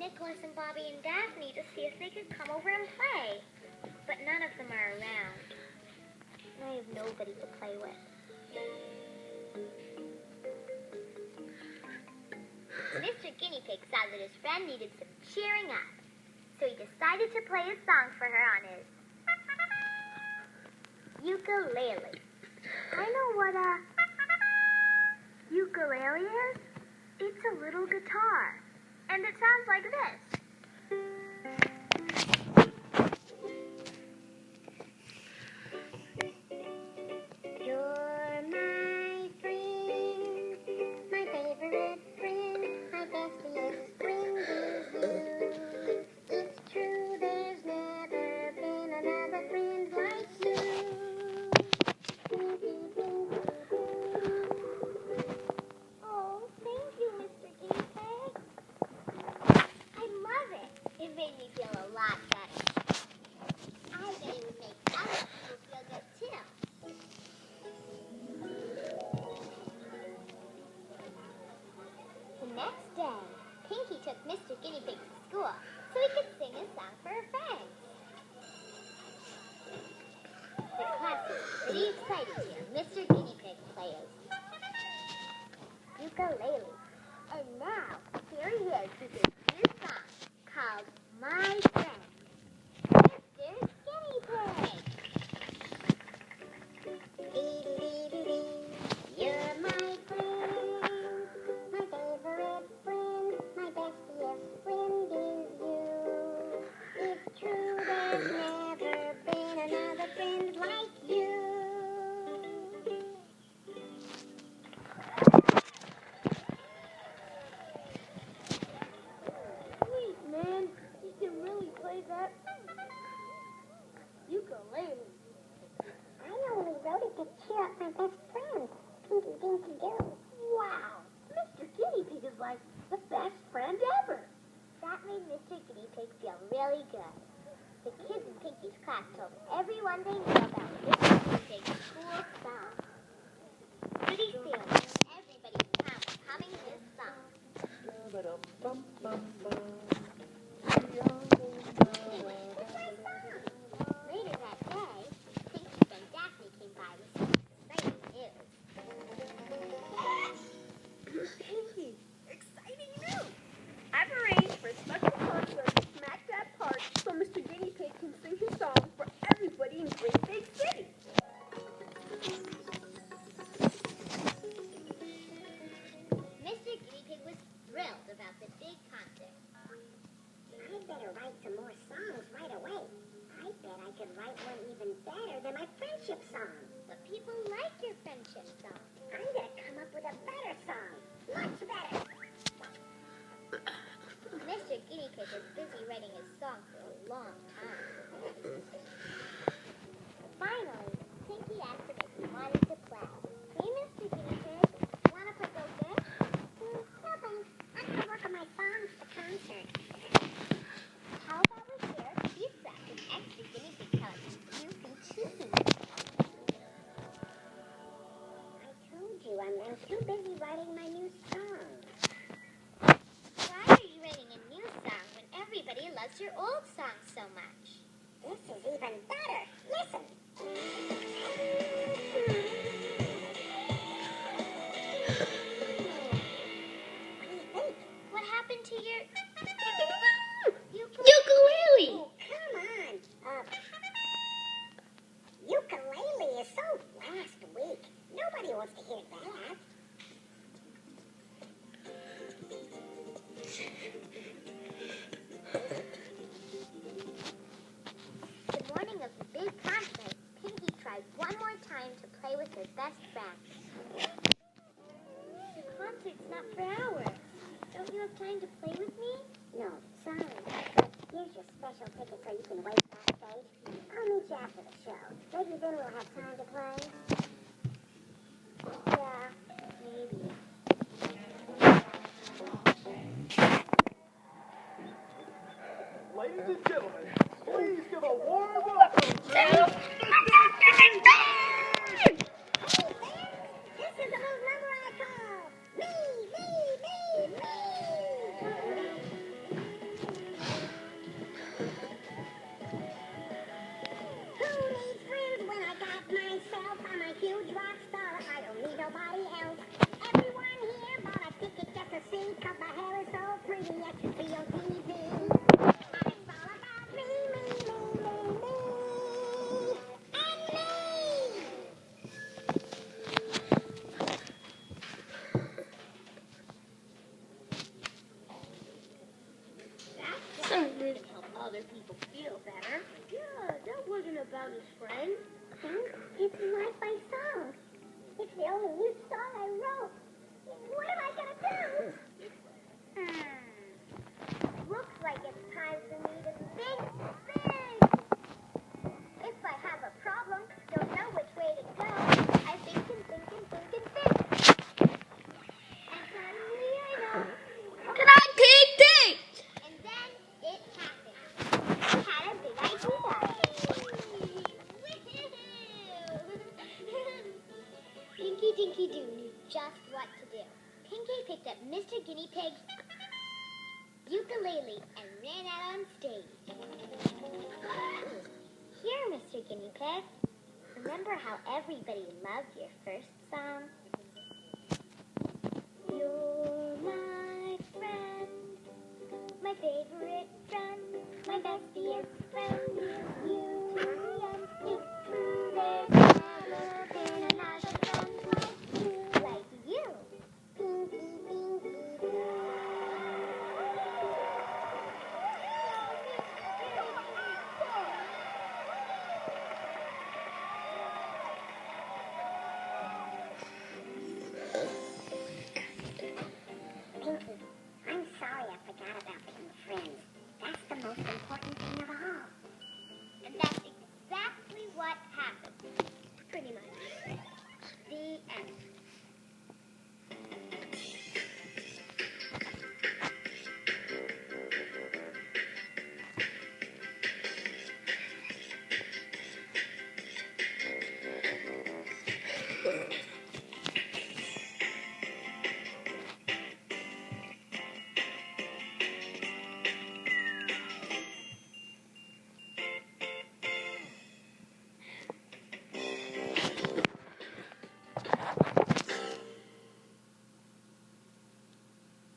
Nicholas and Bobby and Daphne to see if they could come over and play. But none of them are around. I have nobody to play with. Mr. Guinea Pig saw that his friend needed some cheering up. So he decided to play a song for her on his ukulele. I know what a ukulele is. It's a little guitar. And it sounds like this. You're my friend, my favorite friend, my bestest friend is you. It's true, there's never been another friend like you. Oh, thank you, Mr. Guinea Pig. I love it. It made me feel a lot better. I bet it would make other people feel good too. The next day, Pinky took Mr. Guinea Pig to school so he could sing a song for her friends. The class was pretty excited to hear Mr. Guinea Pig play his ukulele. And now, here he is with his new song called My Friend, Mr. Guinea Pig. You're my friend, my favorite friend, my bestest friend is you. It's true, there's never been another friend like you. Sweet, man. You can really play that ukulele. I only wrote it to cheer up my best friend, Pinky Dinky Doo. Wow! Mr. Guinea Pig is like the best friend ever. That made Mr. Guinea Pig feel really good. The kids in Pinky's class told everyone they knew about Mr. Guinea Pig's cool song. Pretty soon, everybody in town was humming his song. Later that day, Pinky and Daphne came by with some exciting news. Pinky, exciting news! I've arranged for a special concert at Smack That Park so Mr. Guinea Pig can sing his song for everybody in Great Big City. Mr. Guinea Pig was thrilled about the big concert. I'd better write some more songs right away. I bet I could write one even better than my friendship song. But people like your friendship song. I'm gonna come up with a better song. Much better. Mr. Guinea Pig was busy writing his song for a long time. Finally, Pinky asked him if he wanted to play. Hey, Mr. Guinea Pig, wanna play Go Fish? No thanks. I'm gonna work on my songs for concert. How about we share a pizza with extra Guinea Pig pellets, juicy cheese? I told you I'm too busy writing my new song. Why are you writing a new song when everybody loves your old song so much? This is even better. Listen. What do you think? What happened to your Ukulele! Oh, come on. Ukulele is so last week. Nobody wants to hear that. The morning of the big concert, Pinky tried one more time to play with her best friend. The concert's not for hours. Don't you have time to play with me? No, sorry. But here's your special ticket so you can wait backstage. I'll meet you after the show. Maybe then we'll have time to play. Yeah, maybe. Ladies and gentlemen, please give a warm welcome to... Hey, fans! This is the little number I call Me, Me, Me, Me! I can see on TV. And it's all about me, and me. That's why he can help other people feel better. Yeah, that wasn't about his friend. It's like my song. It's the only new song I wrote. What am I gonna do? Looks like it's time for me to think. If I have a problem, don't know which way to go, I think and think and think and think. And suddenly I know. Can I take? And then it happened. I had a big idea. Pinky Dinky Doo knew just what to do. Pinky picked up Mr. Guinea Pig's ukulele and ran out on stage. Here, Mr. Guinea Pig. Remember how everybody loved your first song? You're my friend, my favorite friend, my bestiest friend is you.